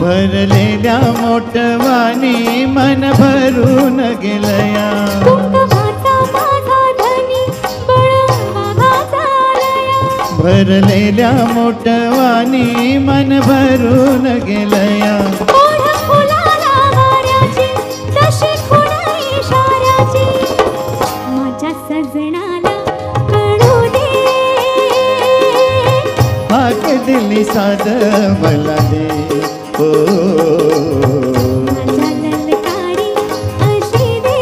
भरलेल्या मोठवानी मन भरून गेलया भरलेल्या मोठवानी मन भरून गेलया माझ्या सजनाला कळू दे हाक दिली साध मला दे ओ माझ्या ललकारी अशी दे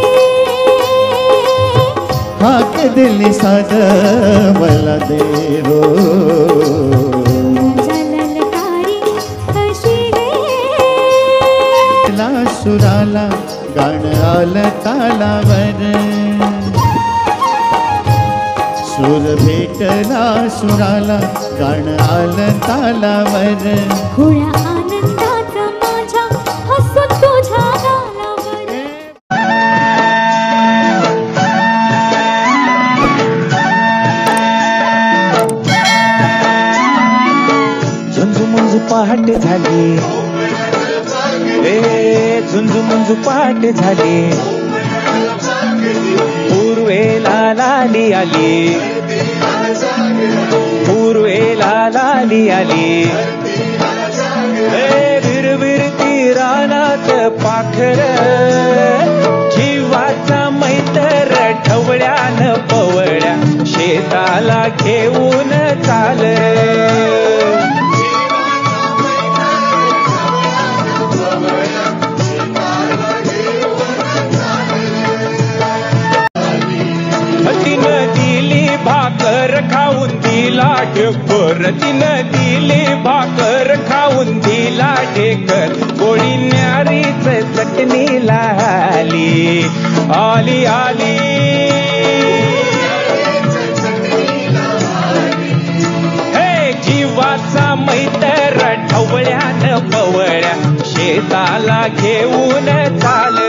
हाक दिली साध मला दे हो माझ्या ललकारी अशी दे सुराला गाणं आलं तालावर सूर भेटला सुराला गाणं आलं तालावर खुळ्या आनंदाचा माझ्या हसून तुझ्या गालावर झुंजू पहाटे झाली झुंजू मुंजू पहाटे झाली पूर्वेला लाली आली पूर्वेला लाली आली विरविरती रानात पाखर जीवाचा मैत्र ढवळ्यान पवळ्या शेताला घेऊन चाल खाऊन दिला ढेकर तिनं दिली भाकर खाऊन दिला ढेकर गोळी न्यारीच चटणीला आली आली आली हे जीवाचा मैत्र ढवळ्यान पवळ्या शेताला घेऊन चाल